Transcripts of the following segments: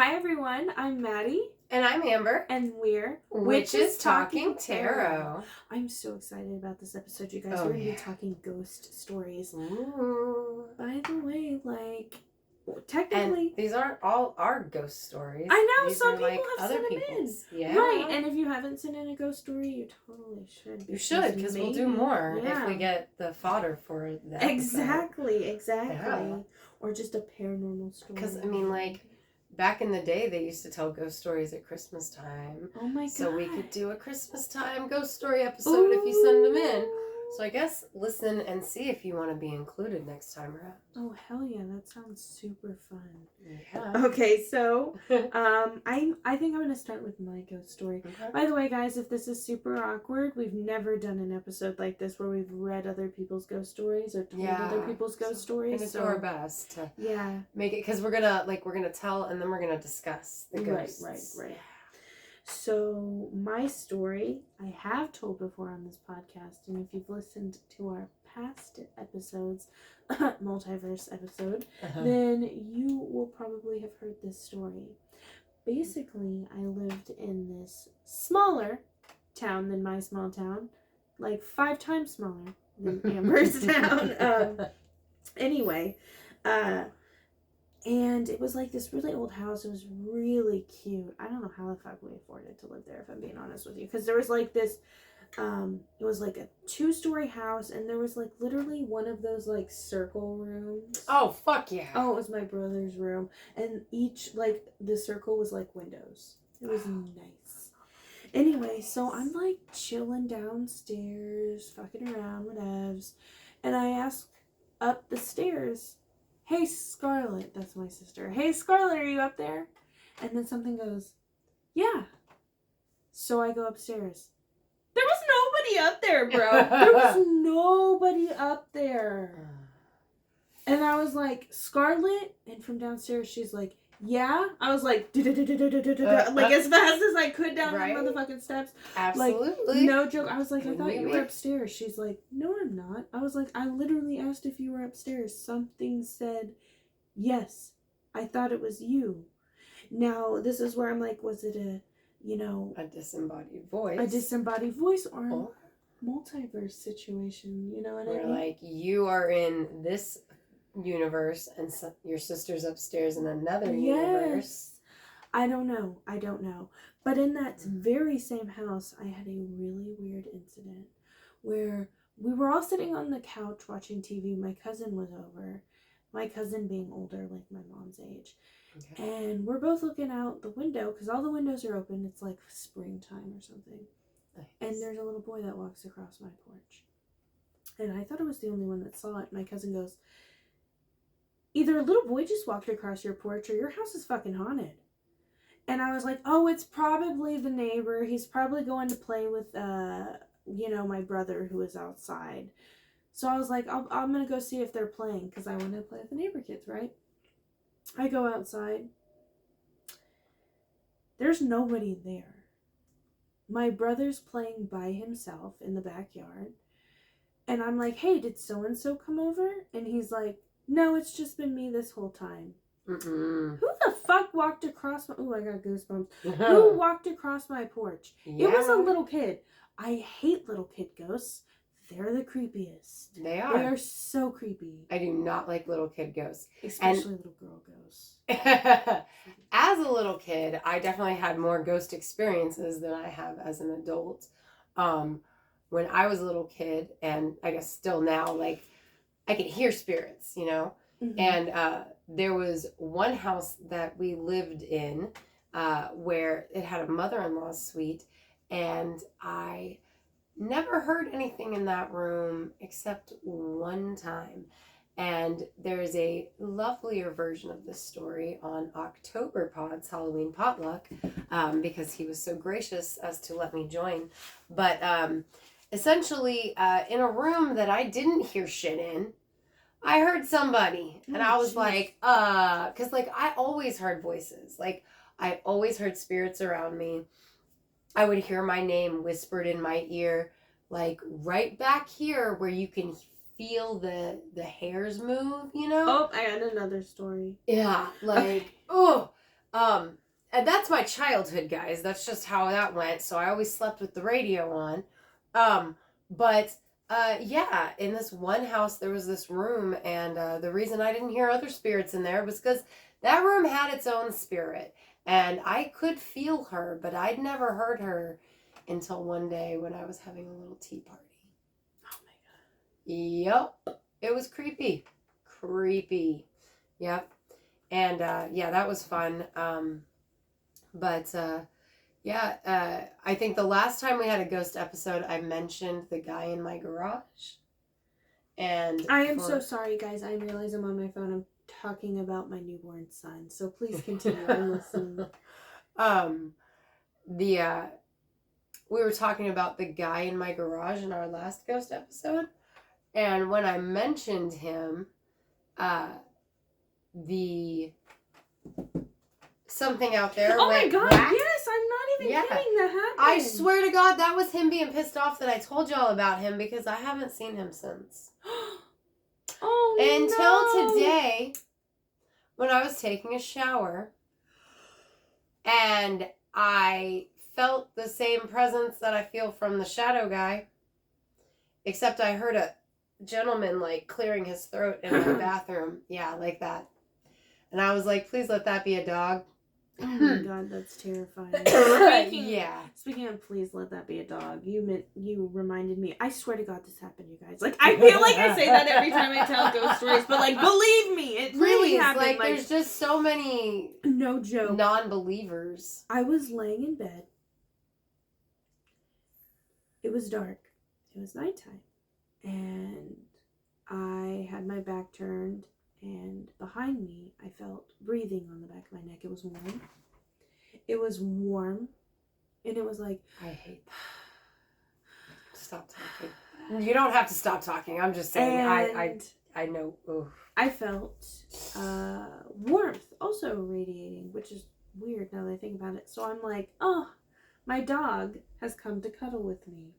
Hi everyone, I'm Maddie. And I'm Amber. And we're Witches Talking Tarot. I'm so excited about this episode, you guys. We're going to be talking ghost stories. Ooh. By the way, technically... And these aren't all our ghost stories. I know, these some are people have other sent them in. Yeah. Right, and if you haven't sent in a ghost story, you totally should. You should, because we'll do more if we get the fodder for that. Exactly. Yeah. Or just a paranormal story. Because, back in the day, they used to tell ghost stories at Christmas time. Oh my god. So we could do a Christmas time ghost story episode if you send them in. So I guess listen and see if you want to be included next time around. Oh, hell yeah. That sounds super fun. Yeah. Okay, so I think I'm going to start with my ghost story. Okay. By the way, guys, if this is super awkward, we've never done an episode like this where we've read other people's ghost stories or told other people's ghost stories. We're going to do our best to make it, because we're going to tell and then we're going to discuss the ghosts. Right. So, my story, I have told before on this podcast, and if you've listened to our past episodes, multiverse episode, then you will probably have heard this story. Basically, I lived in this smaller town than my small town, like 5 times smaller than Amber's town. Anyway, and it was like this really old house. It was really cute. I don't know how the fuck we afforded to live there, if I'm being honest with you. Because there was like this, it was like a 2-story house. And there was like literally one of those like circle rooms. Oh, fuck yeah. Oh, it was my brother's room. And each, like, the circle was like windows. It was nice. Anyway, so I'm like chilling downstairs, fucking around, whatevs. And I ask up the stairs, "Hey, Scarlett," that's my sister. "Hey, Scarlett, are you up there?" And then something goes, "Yeah." So I go upstairs. There was nobody up there, bro. There was nobody up there. And I was like, "Scarlett?" And from downstairs, she's like, "Yeah." I was like, like as fast as I could down the motherfucking steps. Absolutely. Like, no joke. I was like, "I thought you were upstairs." She's like, "No, I'm not." I was like, "I literally asked if you were upstairs. Something said, yes. I thought it was you." Now, this is where I'm like, was it a disembodied voice? A disembodied voice or a multiverse situation, you know what I mean? Like, you are in this universe and your sister's upstairs in another universe. I don't know. But in that very same house, I had a really weird incident where we were all sitting on the couch watching TV. My cousin was over. My cousin being older, like my mom's age. Okay. And we're both looking out the window because all the windows are open. It's like springtime or something. Nice. And there's a little boy that walks across my porch. And I thought I was the only one that saw it. My cousin goes, "Either a little boy just walked across your porch or your house is fucking haunted." And I was like, "Oh, it's probably the neighbor. He's probably going to play with, my brother who is outside." So I was like, I'm going to go see if they're playing because I want to play with the neighbor kids, right? I go outside. There's nobody there. My brother's playing by himself in the backyard. And I'm like, "Hey, did so-and-so come over?" And he's like, "No, it's just been me this whole time." Mm-mm. Who the fuck walked across my... Oh, I got goosebumps. Who walked across my porch? Yeah. It was a little kid. I hate little kid ghosts. They're the creepiest. They are. They are so creepy. I do not like little kid ghosts. Especially little girl ghosts. As a little kid, I definitely had more ghost experiences than I have as an adult. When I was a little kid, and I guess still now, like, I could hear spirits, Mm-hmm. And there was one house that we lived in where it had a mother-in-law suite, and I never heard anything in that room except one time. And there's a lovelier version of this story on October Pod's Halloween Potluck, because he was so gracious as to let me join. But essentially, in a room that I didn't hear shit in, I heard somebody. And I was like, because like I always heard voices. Like I always heard spirits around me. I would hear my name whispered in my ear, like right back here where you can feel the hairs move, Oh, I got another story. Yeah, like, oh, And that's my childhood, guys. That's just how that went. So I always slept with the radio on. But yeah, in this one house, there was this room. And the reason I didn't hear other spirits in there was because that room had its own spirit. And I could feel her, but I'd never heard her until one day when I was having a little tea party. Oh my God. Yep. It was creepy. Creepy. Yep. And yeah, that was fun. But I think the last time we had a ghost episode, I mentioned the guy in my garage. And I am so sorry, guys. I realize I'm on my phone. I'm talking about my newborn son. So please continue. I'm listening. We were talking about the guy in my garage in our last ghost episode. And when I mentioned him, something out there. Oh my God! whack. Yes, I'm not even kidding. That happened. I swear to God, that was him being pissed off that I told y'all about him because I haven't seen him since. Oh Until today, when I was taking a shower, and I felt the same presence that I feel from the shadow guy, except I heard a gentleman like clearing his throat in my bathroom. Yeah, like that. And I was like, please let that be a dog. Oh my God, that's terrifying. Speaking of please let that be a dog, you reminded me. I swear to God this happened, you guys. Like, I feel like I say that every time I tell ghost stories, but like, believe me, it really happened. Like, there's just so many no joke non-believers. I was laying in bed. It was dark. It was nighttime. And I had my back turned, and behind me, I felt breathing on the back of my neck. It was warm. It was warm. And it was like... I hate that. Stop talking. You don't have to stop talking. I'm just saying. I know. Oof. I felt warmth also radiating, which is weird now that I think about it. So I'm like, oh, my dog has come to cuddle with me.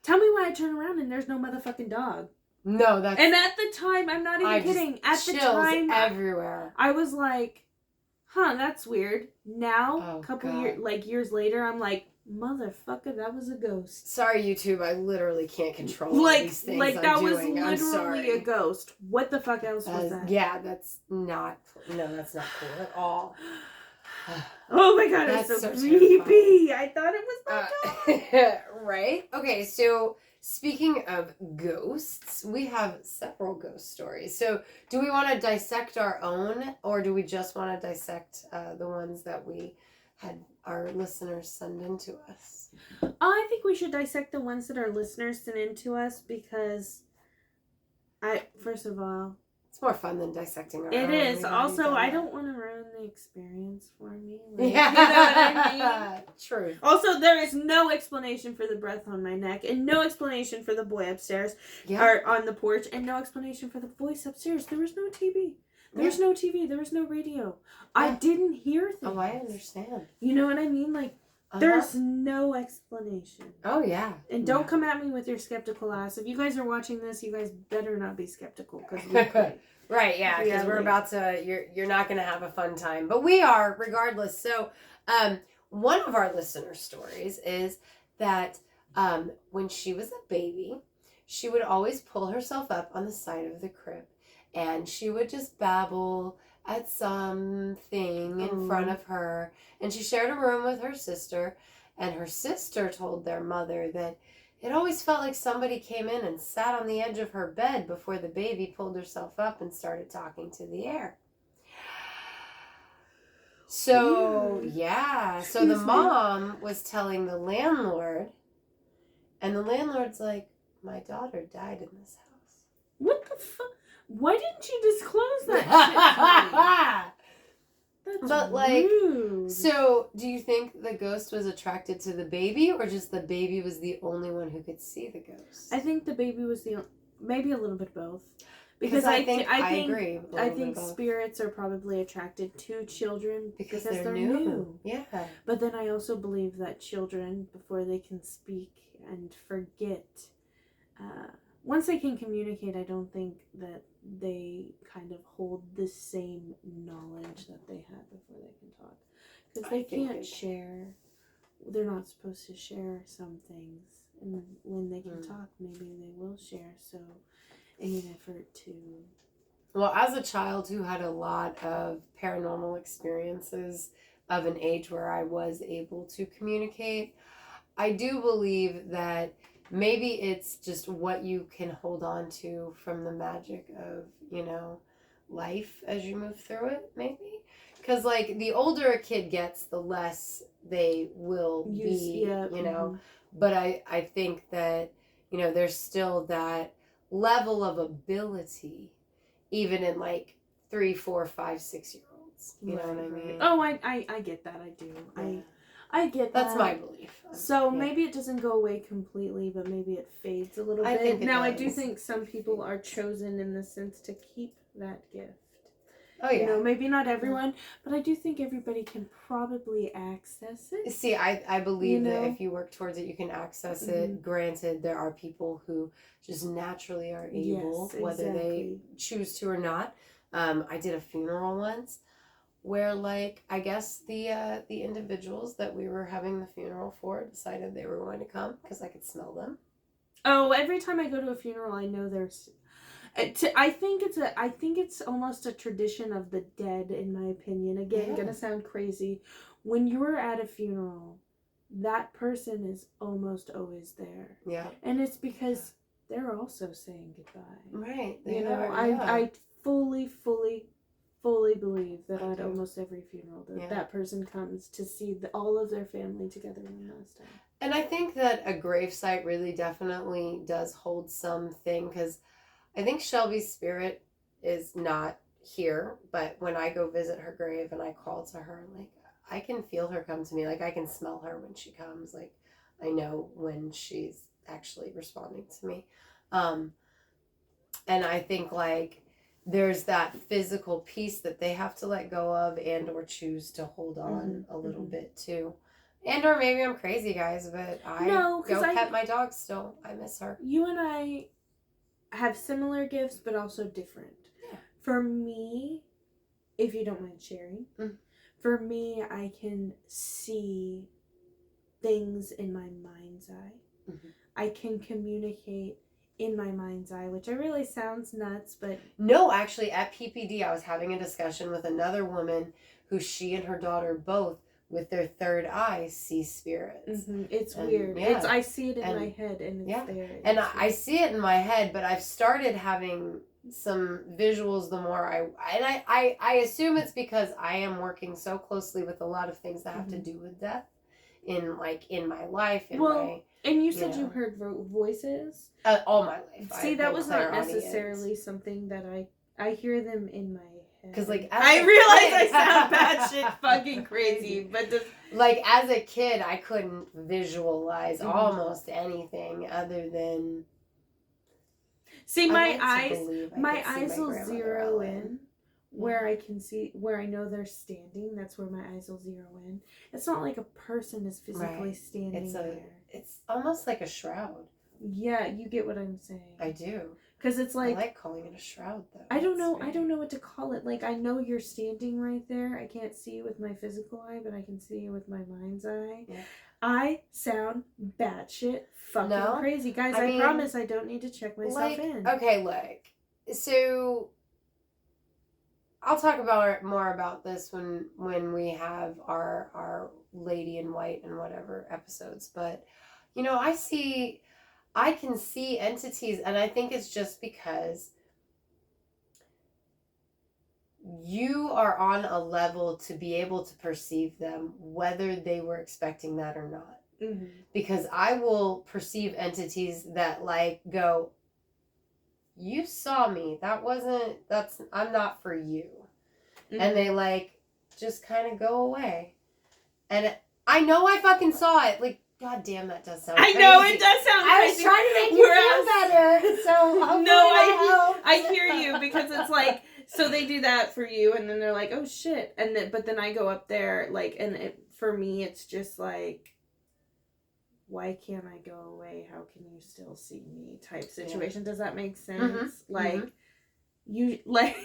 Tell me why I turn around and there's no motherfucking dog. No, that's... And at the time, I'm not even kidding. At the time, everywhere. I was like, huh, that's weird. Now, a couple years later, I'm like, motherfucker, that was a ghost. Sorry, YouTube, I literally can't control all these things Like, that was literally a ghost. What the fuck else was that? Yeah, that's not cool at all. Oh my God, it's so creepy. I thought it was my dog. Right? Okay, so speaking of ghosts, we have several ghost stories. So do we want to dissect our own, or do we just want to dissect the ones that we had our listeners send in to us? I think we should dissect the ones that our listeners sent in to us because first of all, it's more fun than dissecting our own. It is. Also, I don't want to ruin the experience for me. Like, yeah. You know what I mean? True. Also, there is no explanation for the breath on my neck, and no explanation for the boy upstairs, or on the porch, and no explanation for the voice upstairs. There was no TV. There was no TV. There was no radio. Yeah. I didn't hear things. Oh, I understand. You know what I mean? Like, there's no explanation. Oh, yeah. And don't come at me with your skeptical ass. If you guys are watching this, you guys better not be skeptical, because we could. Right, yeah, because we're about to, you're not going to have a fun time. But we are, regardless. So, one of our listener stories is that when she was a baby, she would always pull herself up on the side of the crib. And she would just babble at something in front of her. And she shared a room with her sister. And her sister told their mother that it always felt like somebody came in and sat on the edge of her bed before the baby pulled herself up and started talking to the air. So, yeah. So the mom was telling the landlord, and the landlord's like, my daughter died in this house. What the fuck? Why didn't you disclose that shit to me? That's rude. So do you think the ghost was attracted to the baby, or just the baby was the only one who could see the ghost? I think the baby was maybe a little bit both. Because I agree. I think spirits are probably attracted to children because they're new. Yeah. But then I also believe that children, before they can speak and forget, once they can communicate, I don't think that they kind kind of hold the same knowledge that they had before they can talk. Because they can't share. They're not supposed to share some things. And when they can talk, maybe they will share. So, in an effort to... Well, as a child who had a lot of paranormal experiences of an age where I was able to communicate, I do believe that maybe it's just what you can hold on to from the magic of, life as you move through it, maybe. Because, like, the older a kid gets, the less they will be, But I think that, there's still that level of ability, even in, like, 3, 4, 5, 6-year-olds. You know what I mean? Oh, I get that. I do. Yeah. I get that. That's my belief. So maybe it doesn't go away completely, but maybe it fades a little bit. Think now, does. I do think some people are chosen in the sense to keep that gift. Oh, yeah. Maybe not everyone, but I do think everybody can probably access it. See, I believe that if you work towards it, you can access it. Granted, there are people who just naturally are able, whether they choose to or not. I did a funeral once where, like, I guess the individuals that we were having the funeral for decided they were going to come because I could smell them. Oh, every time I go to a funeral, I know there's... I think it's almost a tradition of the dead, in my opinion. Again, gonna sound crazy. When you're at a funeral, that person is almost always there. Yeah. And it's because they're also saying goodbye. Right. I fully believe that at almost every funeral that person comes to see all of their family together one last time. And I think that a gravesite really definitely does hold something, because I think Shelby's spirit is not here, but when I go visit her grave and I call to her, like, I can feel her come to me. Like, I can smell her when she comes. Like, I know when she's actually responding to me. And I think, like, there's that physical piece that they have to let go of and or choose to hold on a little bit too. And or maybe I'm crazy, guys, but I go pet my dog still. I miss her. You and I have similar gifts, but also different. Yeah. For me, if you don't mind sharing, for me, I can see things in my mind's eye. I can communicate in my mind's eye, which I really sounds nuts, but... No, actually, at PPD, I was having a discussion with another woman who she and her daughter both, with their third eye, see spirits. It's weird. I see it in my head, and it's there. And I see it in my head, but I've started having some visuals the more I assume it's because I am working so closely with a lot of things that have to do with death in my life. And you said you heard voices? All my life. See, that was not necessarily something that I hear them in my head. Because, like, I realize I sound batshit fucking crazy, but like, as a kid, I couldn't visualize almost anything other than... See, my eyes will zero in where I can see, where I know they're standing. That's where my eyes will zero in. It's not like a person is physically standing there. It's almost like a shroud. Yeah, you get what I'm saying. I do. Because it's like... I like calling it a shroud, though. I don't know what to call it. Like, I know you're standing right there. I can't see you with my physical eye, but I can see you with my mind's eye. Yeah. I sound batshit fucking crazy. Guys, I promise I don't need to check myself in. Okay, look. So, I'll talk more about this when we have our Lady in White and whatever episodes. But, I can see entities, and I think it's just because you are on a level to be able to perceive them, whether they were expecting that or not. Because I will perceive entities that, like, go, you saw me. I'm not for you. And they, like, just kind of go away. And I know I fucking saw it. Like, God damn, that does sound crazy. I know, it does sound crazy. I was trying to make you feel better, so no, I hear you, because it's like, so they do that for you, and then they're like, oh shit, but then I go up there, like, and for me, it's just like, why can't I go away? How can you still see me? Type situation. Does that make sense? You, like,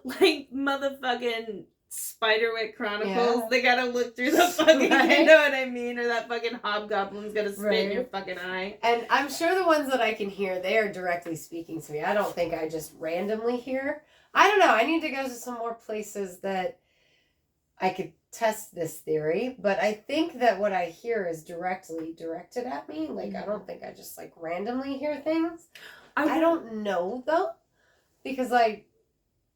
like motherfucking Spiderwick Chronicles. Yeah. They gotta look through the fucking, Right. you know what I mean? Or that fucking hobgoblin's gonna spit in your Right. fucking eye. And I'm sure the ones that I can hear, they are directly speaking to me. I don't think I just randomly hear. I don't know. I need to go to some more places that I could test this theory. But I think that what I hear is directly directed at me. Like, I don't think I just, like, randomly hear things. I don't know, though. Because I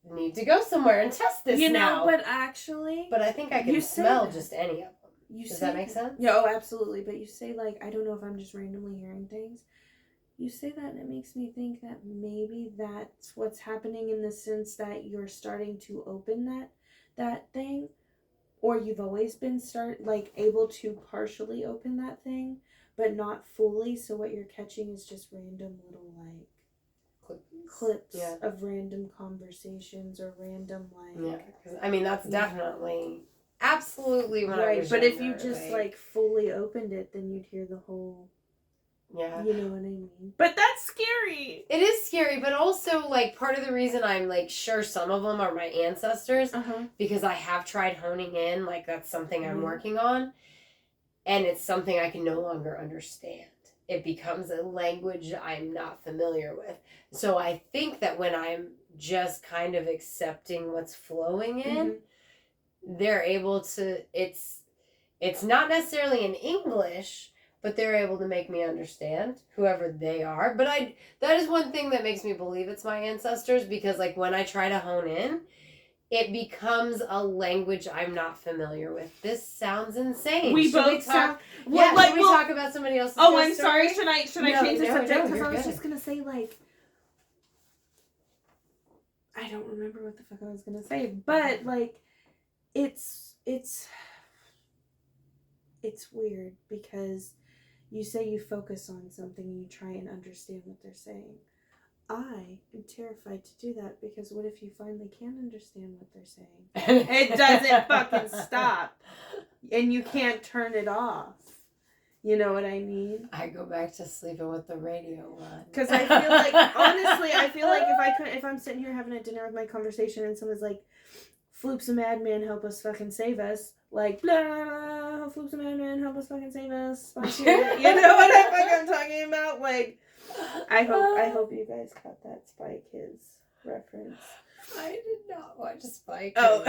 need to go somewhere and test this now. But actually... But I think I can smell just any of them. Does that make sense? Yeah, oh, absolutely. But you say, like, I don't know if I'm just randomly hearing things. You say that and it makes me think that maybe that's what's happening in the sense that you're starting to open that thing. Or you've always been able to partially open that thing, but not fully. So what you're catching is just random little, like... clips of random conversations or random because I mean that's definitely absolutely when I was but younger, if you just like fully opened it, then you'd hear the whole you know what I mean. But that's scary. It is scary, but also like part of the reason I'm like sure some of them are my ancestors because I have tried honing in, like that's something I'm working on, and it's something I can no longer understand. It becomes a language I'm not familiar with. So I think that when I'm just kind of accepting what's flowing in, they're able to, it's not necessarily in English, but they're able to make me understand whoever they are. But that is one thing that makes me believe it's my ancestors, because like when I try to hone in, it becomes a language I'm not familiar with. This sounds insane. Should we talk about somebody else's Oh, I'm story? sorry. Should I change the subject? Because I was just going to say, like... I don't remember what the fuck I was going to say. But, like, it's weird because you say you focus on something and you try and understand what they're saying. I am terrified to do that because what if you finally can't understand what they're saying? It doesn't fucking stop. And you can't turn it off. You know what I mean? I go back to sleeping with the radio on. Because I feel like, honestly, if I'm sitting here having a dinner with my conversation and someone's like, Floop's a madman, help us fucking save us. Like, blah, Floop's a madman, help us fucking save us. You know what I'm talking about? Like, I hope you guys caught that Spy Kids reference. I did not watch Spy Kids. Oh.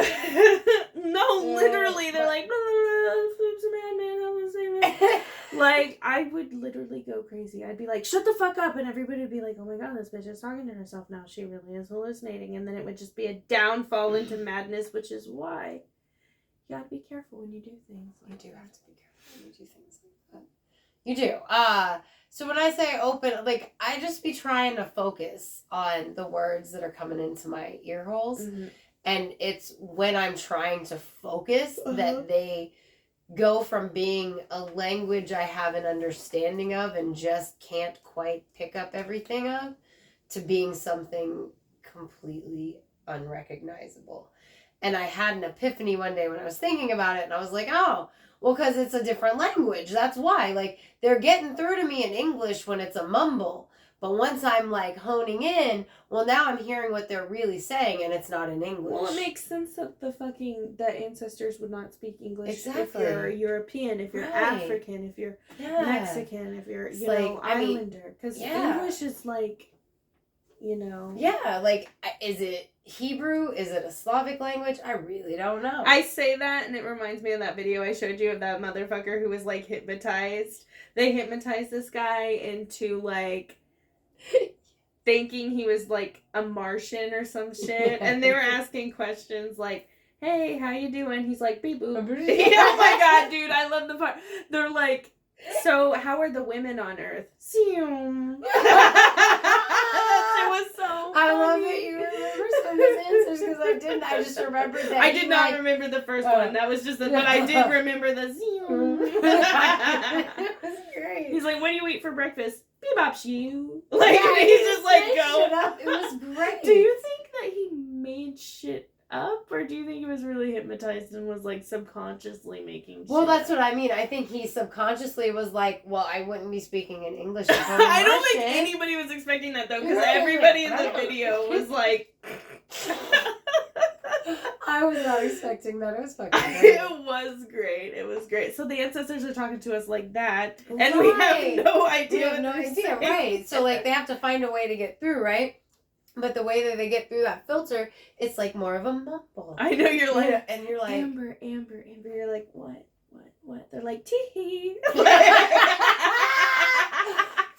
No, literally, they're like, Floop's a madman, help us save us. Like, I would literally go crazy. I'd be like, shut the fuck up. And everybody would be like, oh my god, this bitch is talking to herself now. She really is hallucinating. And then it would just be a downfall into madness, which is why you gotta be careful when you do things. You do have to be careful when you do things like that. You do. So when I say open, like, I just be trying to focus on the words that are coming into my ear holes. And it's when I'm trying to focus that they go from being a language I have an understanding of and just can't quite pick up everything of, to being something completely unrecognizable. And I had an epiphany one day when I was thinking about it, and I was like, oh, well, because it's a different language. That's why. Like, they're getting through to me in English when it's a mumble. But once I'm, like, honing in, well, now I'm hearing what they're really saying, and it's not in English. Well, it makes sense that the ancestors would not speak English. Exactly. If you're European, if you're African, if you're Mexican, if you're, Islander. Because English is, like, Yeah, like, is it Hebrew? Is it a Slavic language? I really don't know. I say that, and it reminds me of that video I showed you of that motherfucker who was, like, hypnotized. They hypnotized this guy into, like... thinking he was like a Martian or some shit, and they were asking questions like, hey, how you doing? He's like, beep boop. Oh my god, dude, I love the part. They're like, so how are the women on Earth? It was so funny. I love that you remember some of his answers, because I didn't. I just remembered that. I did not remember the first one. That was just but I did remember the It was great. He's like, what do you eat for breakfast? Bebop you. Like, he's just like, go. It was great. Do you think that he made shit up, or do you think he was really hypnotized and was, like, subconsciously making shit Well, that's up? what I mean. I think he subconsciously was like, well, I wouldn't be speaking in English. I don't think anybody was expecting that, though, because everybody in the video was like... I was not expecting that. It was fucking great. It was great. It was great. So the ancestors are talking to us like that, and we have no idea. We have no idea, right? So like they have to find a way to get through, right? But the way that they get through that filter, it's like more of a mumble. I know you're like, and you're like, Amber. You're like, what? They're like, tee.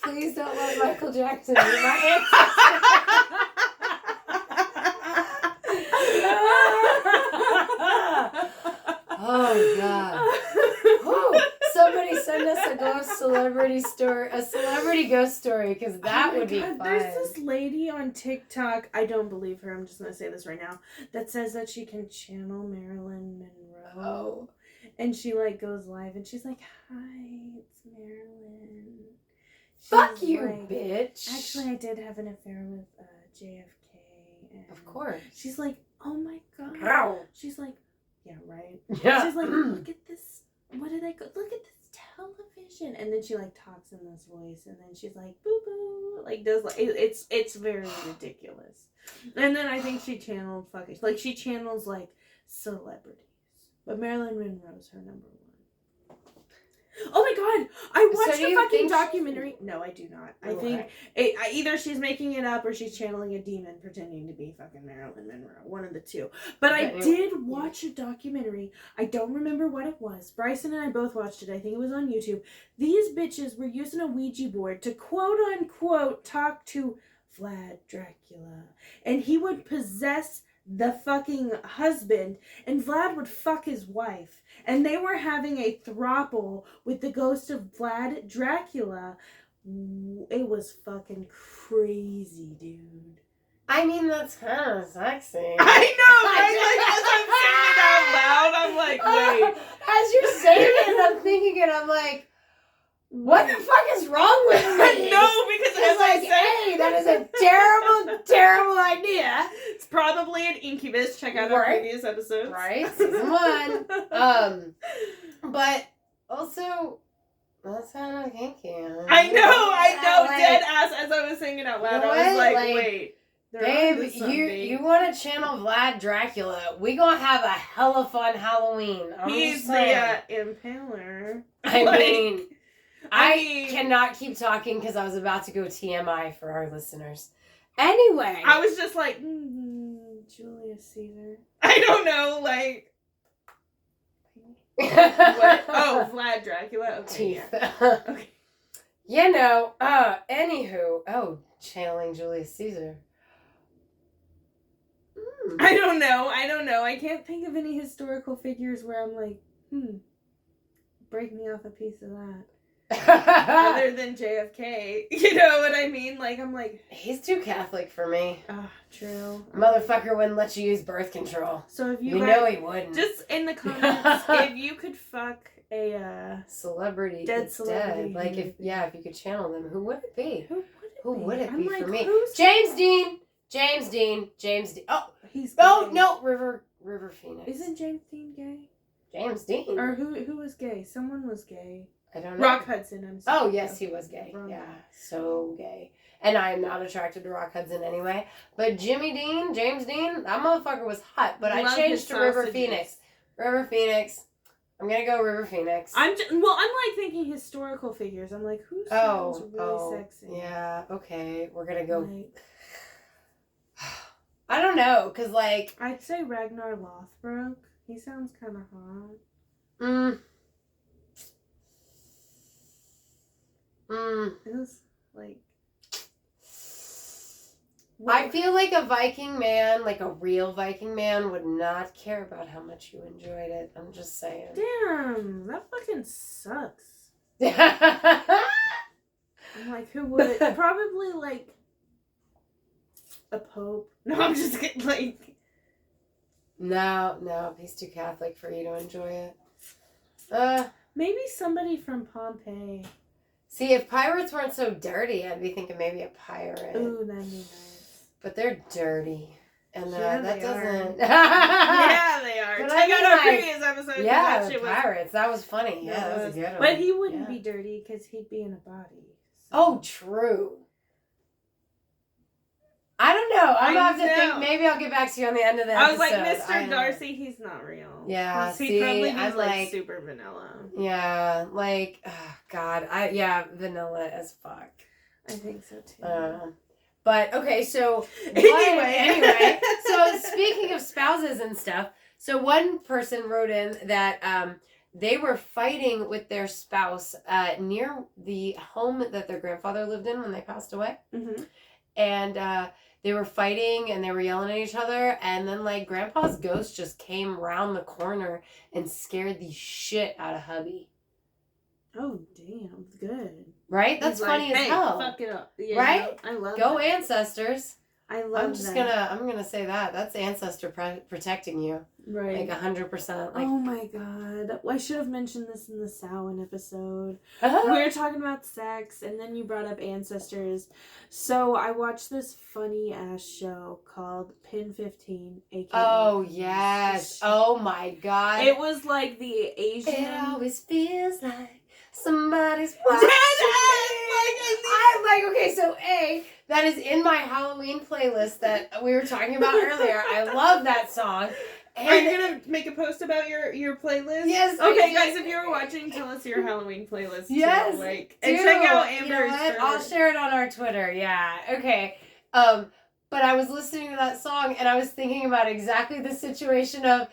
Please don't let Michael Jackson be my ancestor. Oh God. Woo. Somebody send us a celebrity ghost story, because that would be fun. There's this lady on TikTok, I don't believe her, I'm just going to say this right now, that says that she can channel Marilyn Monroe. Oh. And she like goes live and she's like, hi, it's Marilyn. Fuck you, bitch. Actually, I did have an affair with JFK. And of course. She's like, oh my God. Ow. She's like, yeah, right. Yeah. She's like, look at this. What did I go? Look at this television. And then she like talks in this voice, and then she's like, boo boo, like does like it's very ridiculous. And then I think she channeled she channels like celebrities, but Marilyn Monroe's her number one. Oh my God! I watched a fucking documentary. No, I do not. I think either she's making it up or she's channeling a demon pretending to be fucking Marilyn Monroe. One of the two. But I did watch a documentary. I don't remember what it was. Bryson and I both watched it. I think it was on YouTube. These bitches were using a Ouija board to quote unquote talk to Vlad Dracula. And he would possess the fucking husband, and Vlad would fuck his wife, and they were having a throuple with the ghost of Vlad Dracula. It was fucking crazy, dude. I mean, that's kind of sexy. I know, right? Like, as I'm saying it out loud, I'm like, wait. As you're saying it, and I'm thinking it, I'm like, what the fuck is wrong with me? No, because as I said, hey, that is a terrible, terrible idea. It's probably an incubus. Check out our previous episodes. Right, season 1. But also, that's kind of kinky. I know. Like, dead ass. As I was saying it out loud, I was like, wait. Babe, you want to channel Vlad Dracula? We gonna have a hella fun Halloween. He's the impaler. I mean, I cannot keep talking because I was about to go TMI for our listeners. Anyway. I was just like, Julius Caesar. I don't know, like. What? Oh, Vlad Dracula? Okay. Yeah. Okay. You know, anywho. Channeling Julius Caesar. I don't know. I can't think of any historical figures where I'm like, break me off a piece of that. Other than JFK, you know what I mean? Like, I'm like, he's too Catholic for me. True. Motherfucker wouldn't let you use birth control. So if you know he wouldn't. Just in the comments, if you could fuck a celebrity, dead celebrity, like if you could channel them, who would it be? Who would it be like, for me? James Dean. Oh, he's gay. Oh no, River Phoenix. Isn't James Dean gay? James Dean. Or who was gay? Someone was gay. I don't know. Rock Hudson, I'm sorry. Oh, yes, he was gay. Yeah, so gay. And I am not attracted to Rock Hudson anyway. But James Dean, that motherfucker was hot. But I changed to River Phoenix. River Phoenix. I'm going to go River Phoenix. I'm like thinking historical figures. I'm like, who sounds really sexy? Yeah, okay. We're going to go. Like, I don't know, because like. I'd say Ragnar Lothbrok. He sounds kind of hot. It was like. I feel like a Viking man, like a real Viking man, would not care about how much you enjoyed it. I'm just saying. Damn, that fucking sucks. I'm like, who would? Probably like a pope. No, I'm just kidding. Like. No, he's too Catholic for you to enjoy it. Maybe somebody from Pompeii. See, if pirates weren't so dirty, I'd be thinking maybe a pirate. Ooh, that'd be nice. But they're dirty. And that doesn't... Yeah, they are. But check out our previous episode. Yeah, that pirates. That was funny. Yeah, that was a good one. But he wouldn't be dirty because he'd be in a body. So. Oh, true. I don't I'm gonna have to think. Maybe I'll get back to you on the end of the episode. I was like, Mr. Darcy, he's not real. Yeah, he probably is like super vanilla. Yeah, like, oh, God, vanilla as fuck. I think so too. But okay, so anyway, so speaking of spouses and stuff, so one person wrote in that they were fighting with their spouse near the home that their grandfather lived in when they passed away. Mm-hmm. And they were fighting and they were yelling at each other. And then, like, Grandpa's ghost just came around the corner and scared the shit out of hubby. Oh, damn. Good. Right? That's funny as hell. Fuck it up. Yeah, right? I love Go that. ancestors. I love I'm gonna say that. That's ancestor protecting you. Right. Like 100%. Like, oh my God. I should have mentioned this in the Samhain episode. Uh-huh. We were talking about sex, and then you brought up ancestors. So I watched this funny ass show called Pin 15, aka. Oh yes. Oh my God. It was like the Asian. It always feels like somebody's watching. I'm like, okay, so that is in my Halloween playlist that we were talking about earlier. I love that song. And are you gonna make a post about your playlist? Yes. Okay, guys, if you're watching, tell us your Halloween playlist. Yes. Too. And check out Amber's. I'll share it on our Twitter. Yeah. Okay. But I was listening to that song and I was thinking about exactly the situation of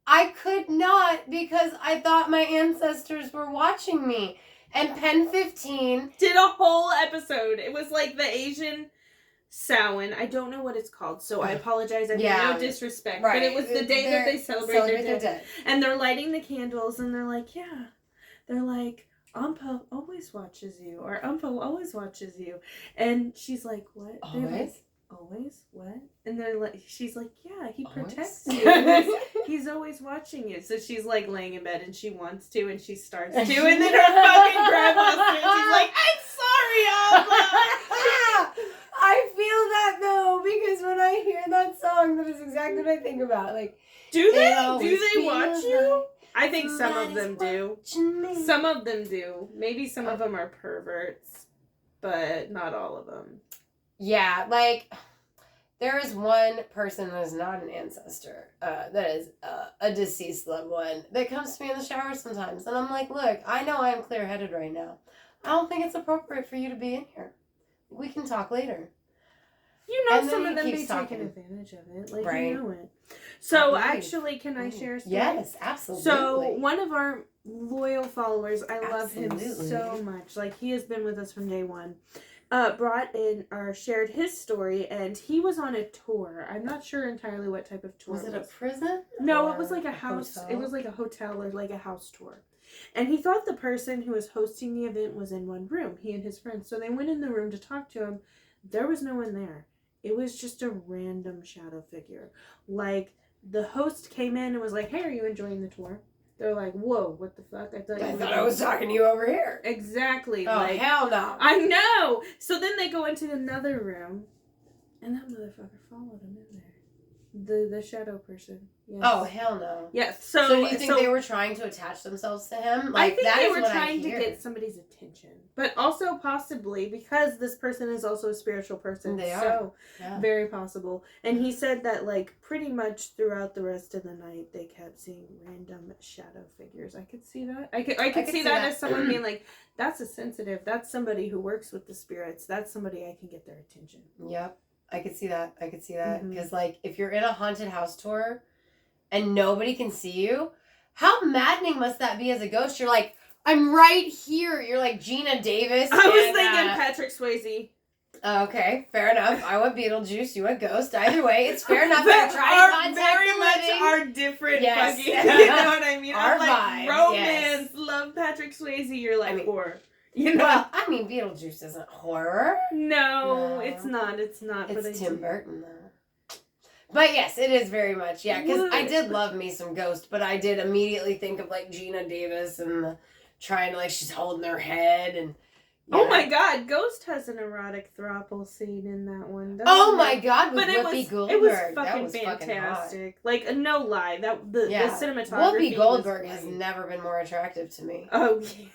I could not because I thought my ancestors were watching me. And Pen 15 did a whole episode. It was like the Asian Samhain. I don't know what it's called, so I apologize. I mean, no disrespect. Right. But it was the day that they celebrate their dead. And they're lighting the candles, and they're like, Ampa always watches you, or Ampa always watches you. And she's like, what? Always? Always? What? And they're like, she's like, yeah, he Always? protects you. He's always watching you. So she's like laying in bed and she wants to and she starts to. And then her fucking grandma's there. She's like, I'm sorry, Alma. I feel that though, because when I hear that song, that is exactly what I think about. Like, do they watch you? I think some of them do. Some of them do. Maybe some of them are perverts, but not all of them. Yeah, like, there is one person that is not an ancestor, that is a deceased loved one, that comes to me in the shower sometimes. And I'm like, look, I know I am clear-headed right now. I don't think it's appropriate for you to be in here. We can talk later. You know, some of them be taking advantage of it. Like, right. You know it. So, actually, can I share a story? Yes, absolutely. So, one of our loyal followers, I love him so much. Like, he has been with us from day one. Brought in or shared his story, and he was on a tour. I'm not sure entirely what type of tour. Was it a prison? No, it was like a house. Hotel? It was like a hotel or like a house tour. And he thought the person who was hosting the event was in one room, he and his friends. So they went in the room to talk to him. There was no one there. It was just a random shadow figure. Like, the host came in and was like, hey, are you enjoying the tour? They're like, whoa, what the fuck? I thought I was talking to you over here. Exactly. Oh, like, hell no. I know. So then they go into another room, and that motherfucker followed him in there. The shadow person. Yes. Oh, hell no. Yes. So you think they were trying to attach themselves to him? Like, I think that they is were what trying to get somebody's attention. But also possibly because this person is also a spiritual person. They are. So, very possible. And he said that, like, pretty much throughout the rest of the night, they kept seeing random shadow figures. I could see that. I could see that as someone being like, that's a sensitive. That's somebody who works with the spirits. That's somebody I can get their attention. Yep. I could see that. Because, like, if you're in a haunted house tour and nobody can see you, how maddening must that be as a ghost? You're like, I'm right here. You're like Gina Davis. I was thinking Patrick Swayze. Okay, fair enough. I went Beetlejuice. You went Ghost. Either way, it's fair enough. Are very much our different. Yes. Fucking, you know what I mean? Our I'm like vibe, romance. Yes. Love Patrick Swayze. You're like horror. You know? Well, I mean, Beetlejuice isn't horror. No, it's not. It's not. It's Tim Burton, though. But yes, it is very much. Yeah, because I did love me some Ghost, but I did immediately think of, like, Gina Davis and trying to, like, she's holding her head and... Yeah. Oh my God, Ghost has an erotic throuple scene in that one. My God, with Whoopi Goldberg. It was fucking fantastic. Like, no lie, the cinematography. Whoopi Goldberg has never been more attractive to me. Oh yeah,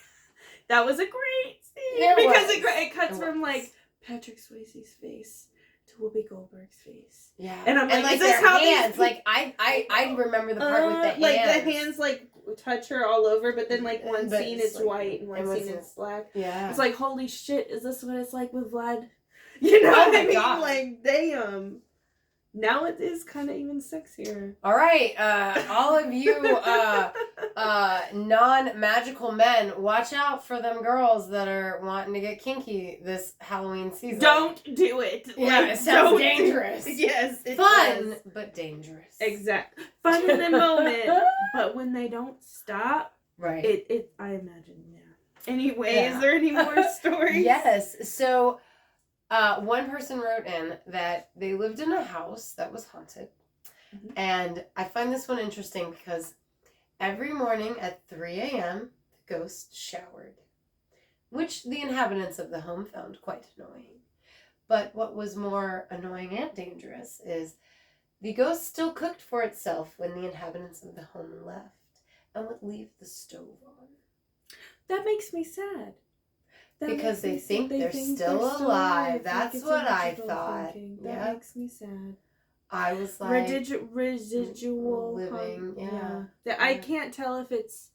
that was a great scene because it cuts from like Patrick Swayze's face to Whoopi Goldberg's face. Yeah. And I'm like, is this their how hands? these... Like, I remember the part with the hands. Like, the hands, like, touch her all over, but then, like, one scene is like, white and one scene is black. Yeah. It's like, holy shit, is this what it's like with Vlad? You know what I mean? God. Like, damn. Now it is kind of even sexier. All right, all of you non-magical men, watch out for them girls that are wanting to get kinky this Halloween season. Don't do it. Yeah, like, it sounds dangerous. Yes, it Fun, does. but dangerous. Exactly. Fun in the moment, but when they don't stop, right? I imagine. Yeah. Anyway, is there any more stories? Yes. So. One person wrote in that they lived in a house that was haunted. Mm-hmm. And I find this one interesting because every morning at 3 a.m., the ghost showered, which the inhabitants of the home found quite annoying. But what was more annoying and dangerous is the ghost still cooked for itself when the inhabitants of the home left and would leave the stove on. That makes me sad. Because they think they're still alive. That's what I thought. That makes me sad. I was like... Residual living, yeah. I can't tell if it's...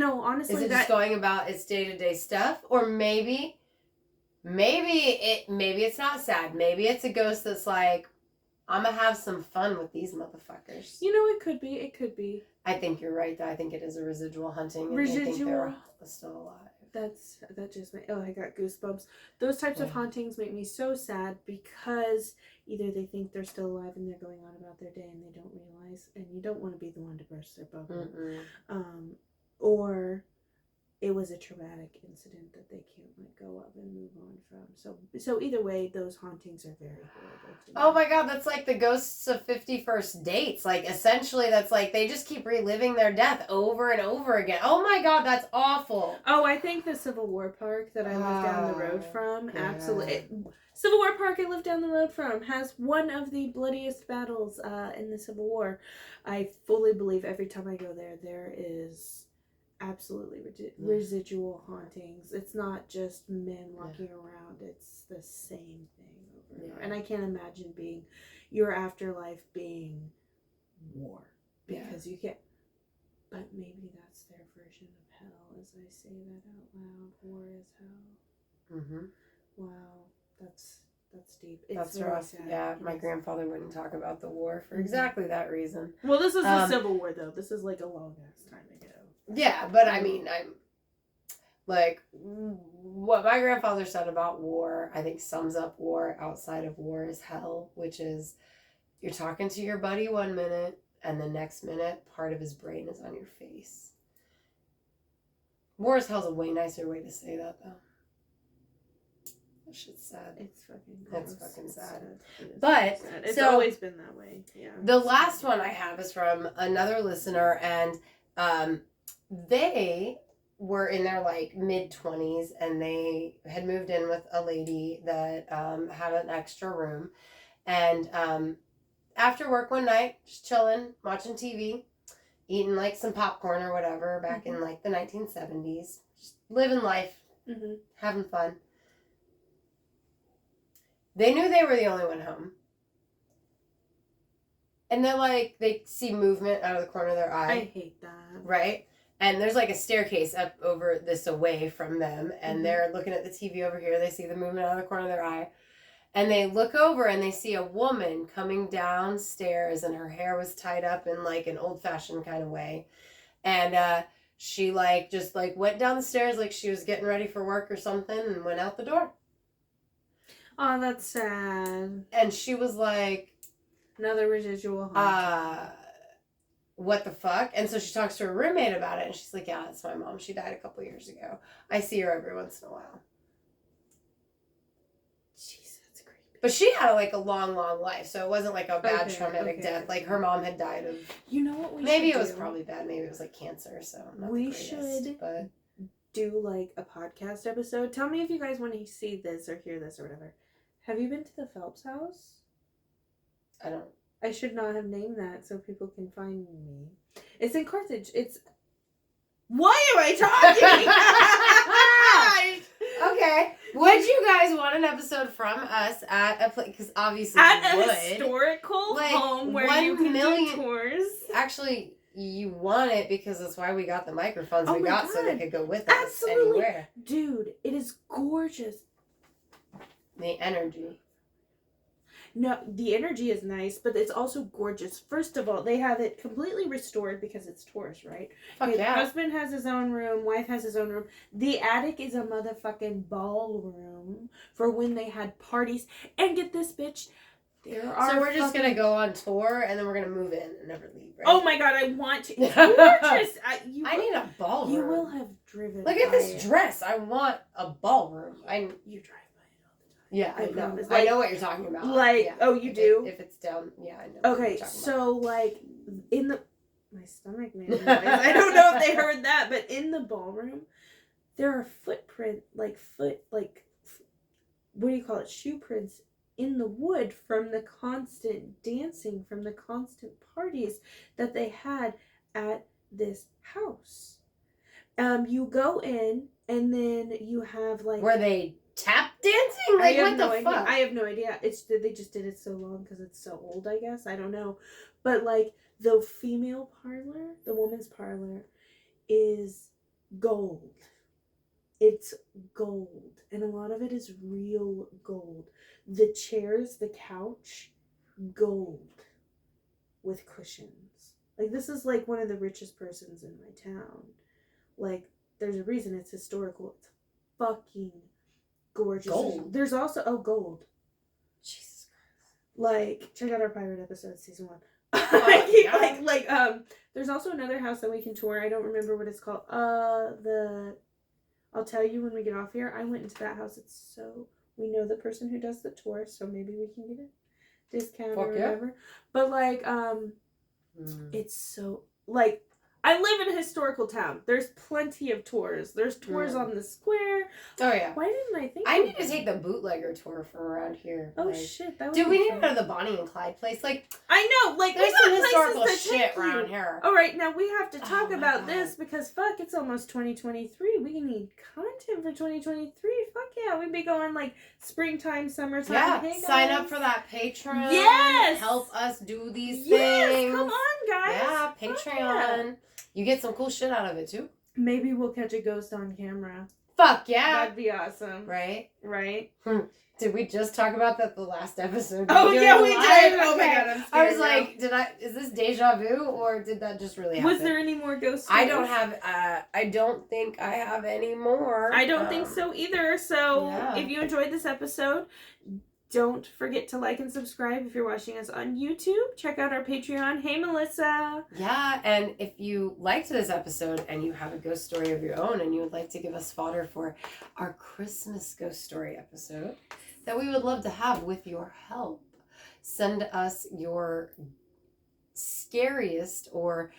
honestly... Is it just going about its day-to-day stuff? Or maybe it's not sad. Maybe it's a ghost that's like, I'm going to have some fun with these motherfuckers. It could be. It could be. I think you're right, though. I think it is a residual hunting. And they think they're still alive. That just made... I got goosebumps. Those types of hauntings make me so sad because either they think they're still alive and they're going on about their day and they don't realize, and you don't want to be the one to burst their bubble. Or it was a traumatic incident that they can't let go of and move on from. So either way, those hauntings are very horrible to me. Oh my God, that's like the ghosts of 51st dates. Like, essentially, that's like they just keep reliving their death over and over again. Oh my God, that's awful. Oh, I think the Civil War Park that I lived down the road from, absolutely. Civil War Park I lived down the road from has one of the bloodiest battles in the Civil War. I fully believe every time I go there is... absolutely residual hauntings. It's not just men walking around. It's the same thing over and over. And I can't imagine your afterlife being war. Because you can't... But maybe that's their version of hell as I say that out loud. War is hell. Mm-hmm. Wow. That's deep. That's rough. Sad. Yeah, my grandfather wouldn't talk about the war for exactly that reason. Well, this is the Civil War, though. This is like a long ass time ago. Yeah, but I mean, I'm like, what my grandfather said about war, I think sums up war outside of war is hell, which is you're talking to your buddy one minute and the next minute part of his brain is on your face. War is hell's a way nicer way to say that, though. That shit's sad. It's fucking gross. It's fucking sad. But it's always been that way. Yeah. The last one I have is from another listener, and they were in their like mid-20s and they had moved in with a lady that had an extra room, and after work one night, just chilling, watching TV, eating like some popcorn or whatever back in like the 1970s, just living life, having fun. They knew they were the only one home, and they're like, they see movement out of the corner of their eye. I hate that. Right? And there's like a staircase up over this away from them. And they're looking at the TV over here. They see the movement out of the corner of their eye. And they look over and they see a woman coming downstairs. And her hair was tied up in like an old fashioned kind of way. And she like just like went down the stairs like she was getting ready for work or something. And went out the door. Oh, that's sad. And she was like... Another residual haunting. What the fuck? And so she talks to her roommate about it, and she's like, yeah, that's my mom. She died a couple years ago. I see her every once in a while. Jeez, that's creepy. But she had like a long, long life, so it wasn't like a bad traumatic death. Like her mom had died of... You know what we maybe should it was do? Probably bad. Maybe it was like cancer, so not we the greatest, should but... do like a podcast episode. Tell me if you guys want to see this or hear this or whatever. Have you been to the Phelps house? I don't... I should not have named that so people can find me. It's in Carthage. It's... Why am I talking? Okay. Would you guys want an episode from us at a place? Because obviously At you a would. historical Like, home where 1 you can million do tours. Actually, you want it because that's why we got the microphones Oh we my got so they God. could go with us Absolutely. anywhere. Dude, it is gorgeous. The energy. No, the energy is nice, but it's also gorgeous. First of all, they have it completely restored because it's tours, right? Fuck His yeah. husband has his own room, wife has his own room. The attic is a motherfucking ballroom for when they had parties. And get this, bitch, there are So we're just going to go on tour and then we're going to move in and never leave, right? Oh my God, I want to. It's gorgeous. I need a ballroom. You will have driven Look at by this it. dress. I want a ballroom. You drive by it all the time. Yeah, I know. promise. I know what you're talking about. Like, yeah. oh, you do? If it's down, yeah, I know. Okay, so like in the my stomach made a noise. I don't know if they heard that, but in the ballroom, there are what do you call it? Shoe prints in the wood from the constant dancing, from the constant parties that they had at this house. You go in and then you have like. Were they tap dancing? Like, what the fuck? I have no idea. They just did it so long because it's so old, I guess. I don't know. But like the female parlor, the woman's parlor is gold. It's gold. And a lot of it is real gold. The chairs, the couch, gold with cushions. Like, this is like one of the richest persons in my town. Like, there's a reason it's historical. It's fucking gorgeous. Gold. There's also gold. Jesus Christ. Like, check out our pirate episode, season 1. Oh, yeah. There's also another house that we can tour. I don't remember what it's called. I'll tell you when we get off here. I went into that house. We know the person who does the tour, so maybe we can get a discount or whatever. Yeah. But like, it's so like. I live in a historical town. There's plenty of tours. There's tours on the square. Oh, yeah. Why didn't I think I need to take the bootlegger tour from around here. Oh, shit. That would Dude, we need to go to the Bonnie and Clyde place. Like, I know. Like, there's some historical shit around here. All right, now we have to talk about God. this because, fuck, it's almost 2023. We need content for 2023. Fuck yeah. We'd be going, like, springtime, summertime. Yeah, hey, sign up for that Patreon. Yes! Help us do these things. Yes, come on, guys. Yeah, Patreon. Yeah. You get some cool shit out of it, too. Maybe we'll catch a ghost on camera. Fuck yeah. That'd be awesome. Right? Right? Did we just talk about that the last episode? Oh, yeah, we did. Oh, my God, I'm scared I was now. like, is this deja vu, or did that just really happen? Was there any more ghost stories? I don't think I have any more. I don't think so either. So, yeah. If you enjoyed this episode, don't forget to like and subscribe if you're watching us on YouTube. Check out our Patreon. Hey, Melissa. Yeah, and if you liked this episode and you have a ghost story of your own and you would like to give us fodder for our Christmas ghost story episode that we would love to have with your help, send us your scariest or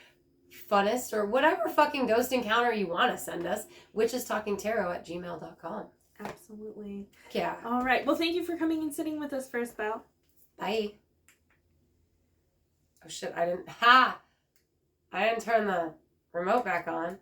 funnest or whatever fucking ghost encounter you want to send us, witchestalkingtarot@gmail.com. Absolutely. Yeah. All right. Well, thank you for coming and sitting with us for a spell. Bye. Oh shit, I didn't turn the remote back on.